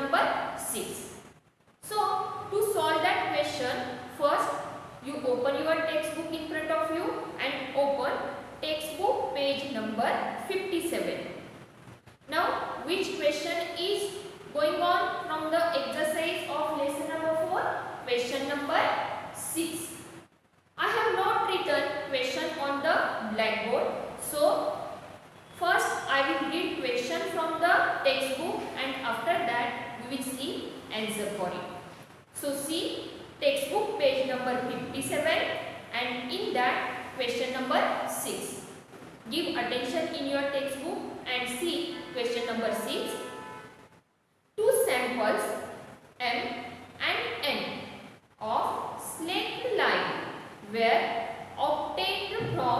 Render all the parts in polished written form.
number 6. So to solve that question, first you open your textbook in front of you and open textbook page number 57. Now which question is going on from the exercise of lesson number 4? Question number 6. I have not written question on the blackboard. So first I will read question from the textbook and after that we will see answer for it. So see textbook page number 57 and in that question number 6. Give attention in your textbook and see question number 6. Two samples M and N of slaked lime were obtained from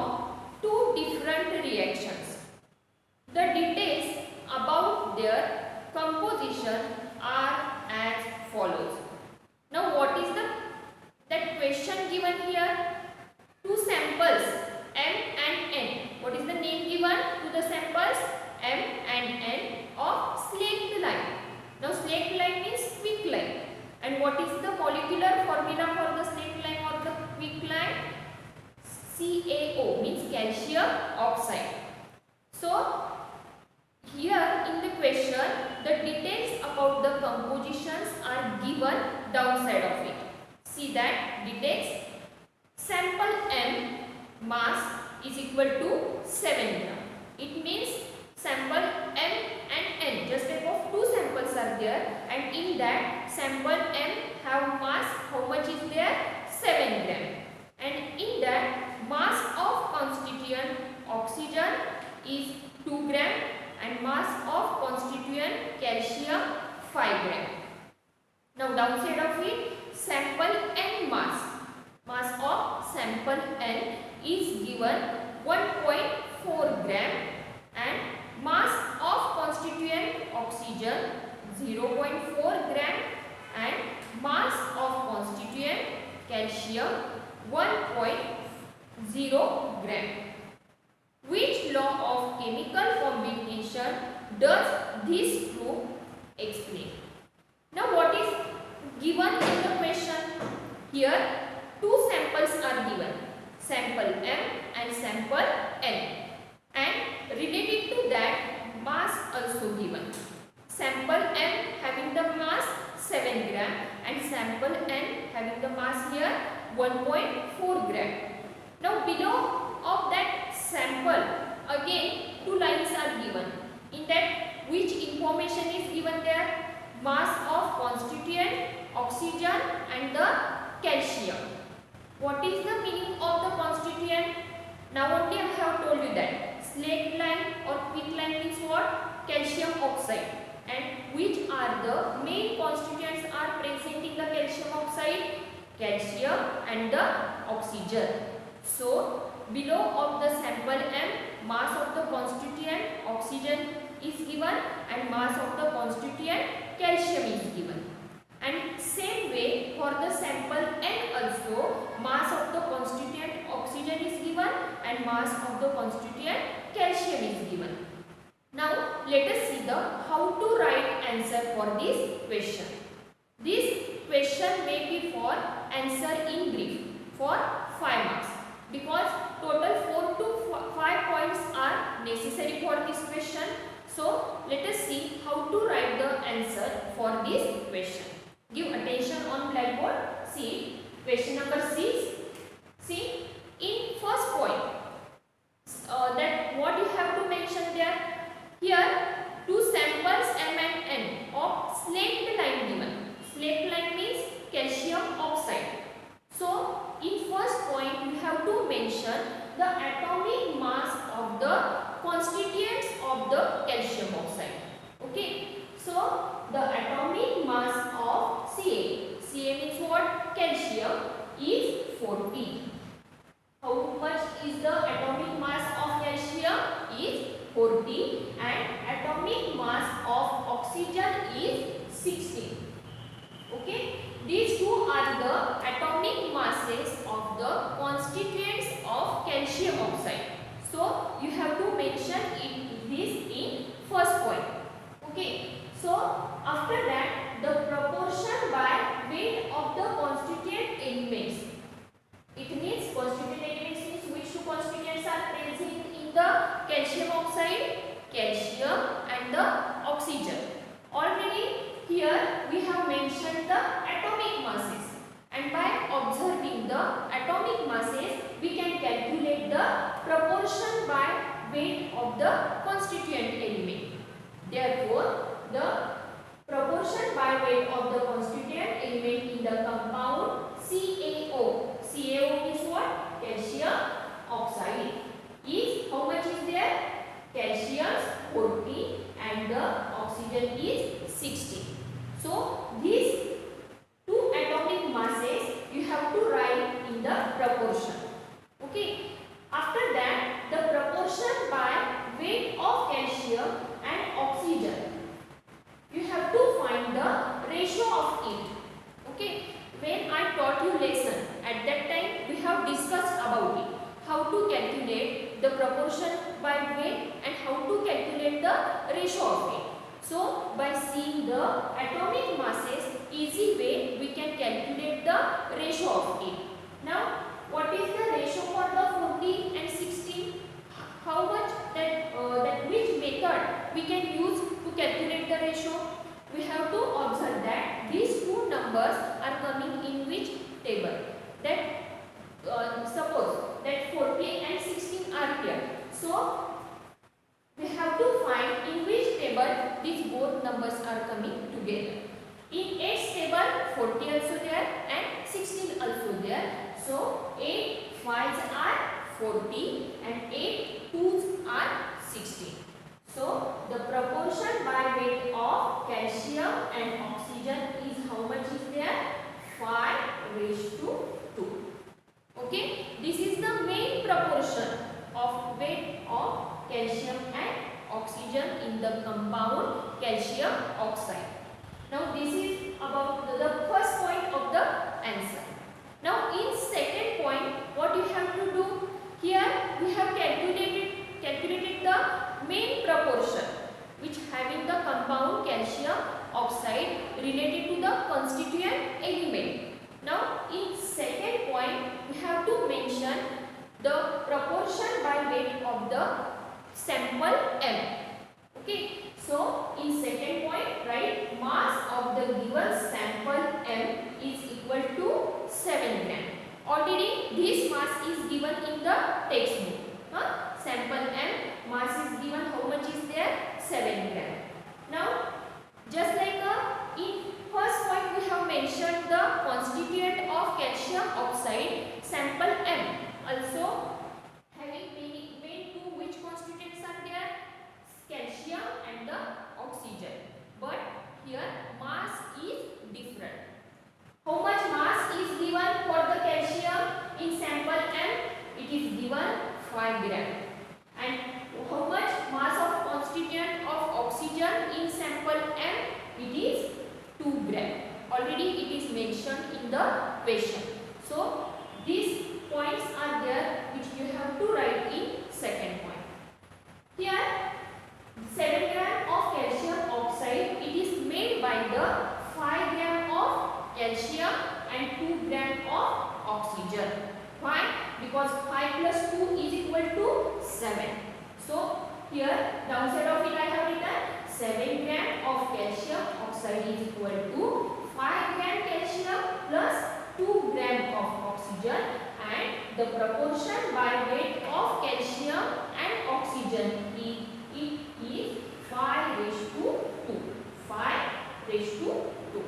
two different reactions. The details about their composition are as follows. Now what is that question given here? Two samples M and N. What is the name given to the samples M and N of slaked lime? Now slaked lime means quicklime. And what is the molecular formula for the slaked lime or the quicklime? CaO means calcium oxide. So here in the question the details about the compositions are given downside of it. See that details. Sample M mass is equal to 7 gram. It means sample M and N, just type of two samples are there and in that sample M have mass, how much is there? 7 gram. And in that mass of constituent oxygen is 2 gram and mass of constituent calcium 5 gram. Now downside of it, sample N mass of sample N is given 1.4 gram and mass of constituent oxygen 0.4 gram and mass of constituent calcium 1.0 gram. Which law of chemical combination does this proof explain? Now what is given in the question? Here two samples are given, sample M and sample N, and related to that mass also given. Sample M having the mass 7 gram and sample N having the mass here 1.4 gram. Now below of that sample again two lines are given. In that which information is given there? Mass of constituent oxygen and the calcium. What is the meaning of the constituent? Now only I have told you that slaked lime or quicklime means what? Calcium oxide. And which are the main constituents are present in the calcium oxide? Calcium and the oxygen. So below of the sample M, mass of the constituent oxygen is given and mass of the constituent calcium is given. And same way for the sample N also, mass of the constituent oxygen is given and mass of the constituent calcium is given. Now let us see the how to write answer for this question. This question may be for answer in brief for 5 marks because total 4 to 5 points are necessary for this question. So let us see how to write the answer for this question. Give attention on blackboard. See question number 6. See in first point that what you have to mention there. Here two samples M and N of slaked lime given. Slaked lime means calcium oxide. So in first point you have to mention the atomic mass of the constituents of the calcium oxide. Okay. So the atomic mass of Ca. Ca means what? Calcium is 40. How much is the atomic mass of calcium? Is 40 and atomic mass of oxygen is 16. Okay. These two are the atomic masses of the constituents of calcium oxide. So you have to mention this in first point. Okay. So after that and the oxygen. Already here we have mentioned the atomic masses, and by observing the atomic masses we can calculate the proportion by weight of the constituent element. Therefore, the proportion by weight of the constituent element in the compound CaO. CaO is what? Calcium oxide. Is how much is there? Calcium 40 and the oxygen is 60. So these two atomic masses you have to write in the proportion. Okay. After that, the proportion by weight of calcium and oxygen, you have to find the ratio of it. Okay. When I taught you lesson, at that time we have discussed about it, how to calculate the proportion by weight and how to calculate the ratio of it. So by seeing the atomic masses, easy way we can calculate the ratio of it. Now what is the ratio for the 40 and 16? How much that which method we can use to calculate the ratio? We have to observe that these two numbers are coming in which table. That suppose that 40 and 16 are here. So we have to find in which table these both numbers are coming together. In 8's table 40 also there and 16 also there. So 8 5's are 40 and 8 2's are 16. So the proportion by weight of calcium and oxygen is how much is there? 5:2. Okay, this is the main proportion of weight of calcium and oxygen in the compound calcium oxide. Now this is about the first point of the answer. Now in second point, what you have to do? Here we have calculated the main proportion which having the compound calcium oxide related to the constituent element. Now in second point we have to mention the proportion by weight of the sample M. Okay, so in second point write mass of the given sample M is equal to 7 gram. Already this mass is given in the textbook. Sample M mass is given, how much is there? 7 gram. Now just like in first point we have mentioned the constituent of calcium oxide sample M. Also having main two which constituents are there? Calcium and the oxygen. But here mass is different. How much mass is given for the calcium in sample M? It is given 5 gram. And how much mass of constituent of oxygen in sample M? It is 2 gram. Already it is mentioned in the question. So these points are there which you have to write in second point. Here 7 gram of calcium oxide, it is made by the 5 gram of calcium and 2 gram of oxygen. Why? Because 5 plus 2 is equal to 7. So here downside of it I have written 7 gram of calcium oxide is equal to 5 gram calcium plus 2 gram of oxygen, and the proportion by weight of calcium and oxygen is 5:2. 5:2.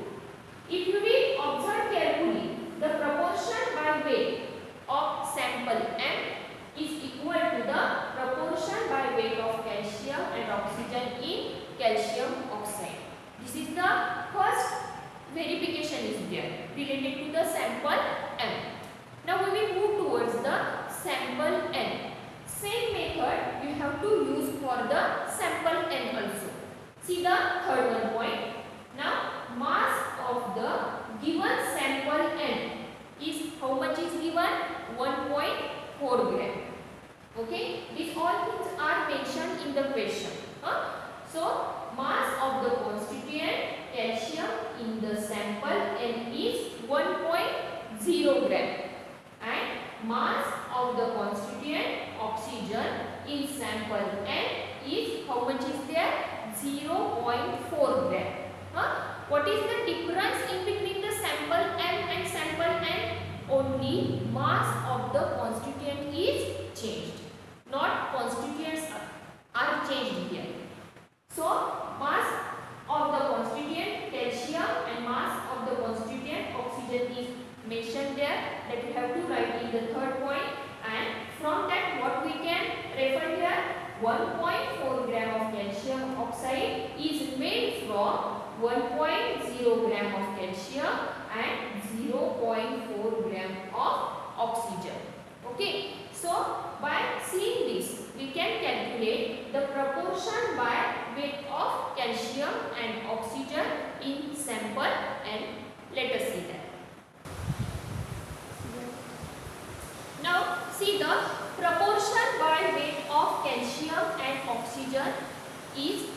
If you will observe carefully, the proportion by weight of sample M is equal to the proportion by weight of calcium and oxygen in calcium oxide. This is the first verification is there related to the sample M. Now we will move towards the sample N. Same method you have to use for the sample N also. See the third one point. Now mass of the given sample N is how much is given? 1.4 gram. Okay, these all things are mentioned in the question. So mass of the constituent calcium in the sample N is 1.0 gram, and mass of the constituent oxygen in sample N is how much is there? 0.4 gram. What is the difference in between the sample M and sample N? Only mass of the constituent is changed, not constituents are changed here. So mass of the constituent calcium and mass of the constituent oxygen is mentioned there, that we have to write in the third point. And from that what we can refer here, 1.4 gram of calcium oxide is made from 1.0 gram of calcium and 0.4 gram of oxygen. Okay, so by seeing this we can calculate the proportion by weight of calcium and oxygen in sample, and let us see that. Now see the proportion by weight of calcium and oxygen is,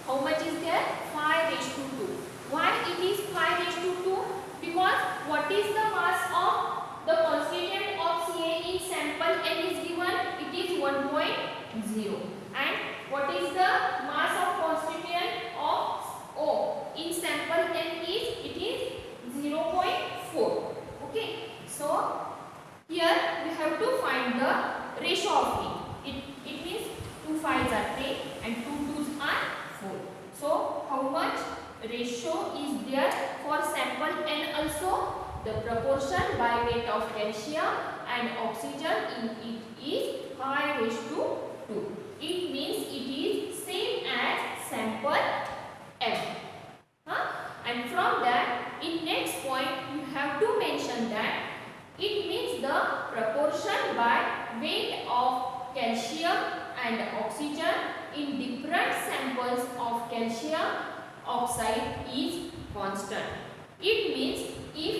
how much is there? 5:2. Why it is 5:2? Because what is the mass of the constituent of Ca in sample N is given? It is 1.0. And what is the mass of constituent of O in sample N is? It is 0.4. Okay. So here we have to find the ratio of it. It means 2 5s are 3 and 2 2s are 4. So how much ratio is there for sample N also? The proportion by weight of calcium and oxygen in it is 5:2. It means it is same as sample M. And from that, in next point you have to mention that it means the proportion by weight of calcium and oxygen in different samples of calcium oxide is constant. It means if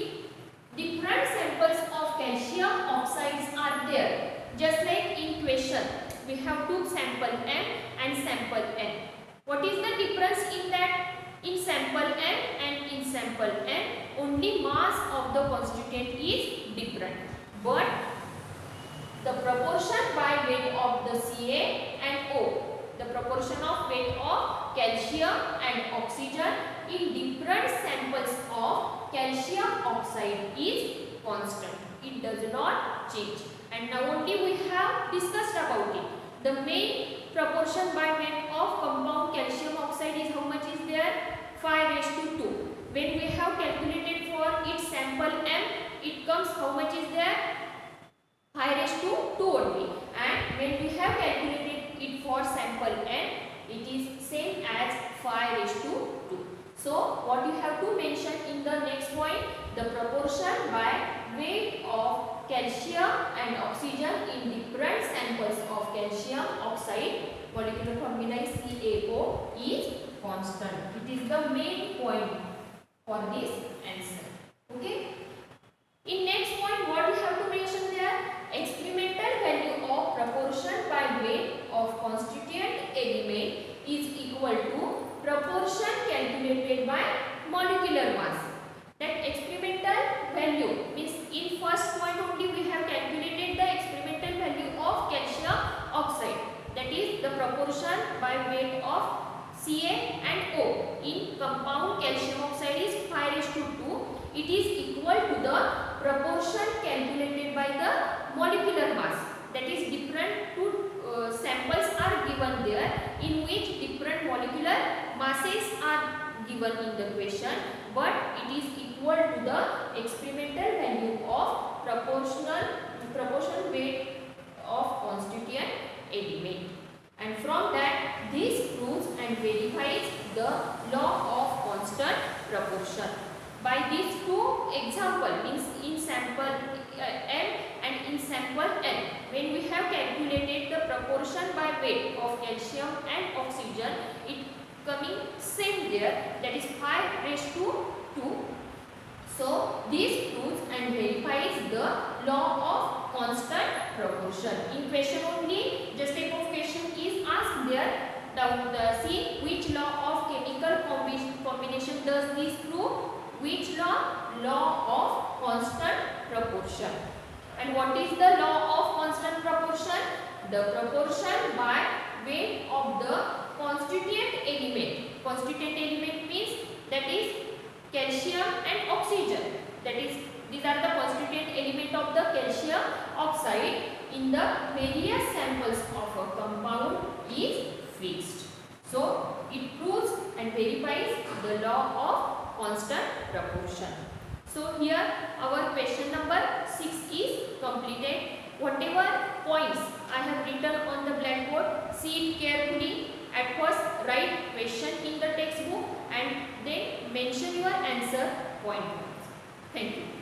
different samples of calcium oxides are there, just like in question we have two sample M and sample N. What is the difference in that? In sample M and in sample N, only mass of the constituent is different, but the proportion by weight of the Ca and O, the proportion of weight of calcium and oxygen in different samples of calcium oxide is constant. It does not change. And now only we have discussed about it. The main proportion by weight of compound calcium oxide is, how much is there? 5:2. When we have calculated for its sample M, it comes, how much is there? 5:2 only. And when we have calculated it for sample N, it is same as 5:2. So what you have to mention in the next point, the proportion by weight of calcium and oxygen in different samples of calcium oxide, molecular formula is CaO, is constant. It is the main point for this answer. Okay. In next point, what you have to mention there? Experimental value of proportion by weight of constituent element is equal to proportion calculated by molecular mass. That experimental value means in first point only we have calculated the experimental value of calcium oxide. That is the proportion by weight of Ca and O in compound calcium oxide is 5:2. It is equal to the proportion calculated by the molecular mass. That is different two samples are given there in which different molecular masses are given in the question, but it is equal to the experimental value of proportional weight of constituent element. And from that, this proves and verifies the law of constant proportion. By these two examples, means in sample M and in sample N, when we have calculated the proportion by weight of calcium and oxygen, it coming same there, that is 5:2. So this proves and verifies the law of constant proportion. In question only, just type of question is asked there. See which law of chemical combination does this prove? Which law? Law of constant proportion. And what is the law of constant proportion? The proportion by weight of the constituent element. Constituent element means that is calcium and oxygen. That is, these are the constituent element of the calcium oxide in the various samples of a compound is fixed. So it proves and verifies the law of constant proportion. So here our question number 6 is completed. Whatever points I have written on the blackboard, see it carefully. At first write question in the textbook and then mention your answer point. Thank you.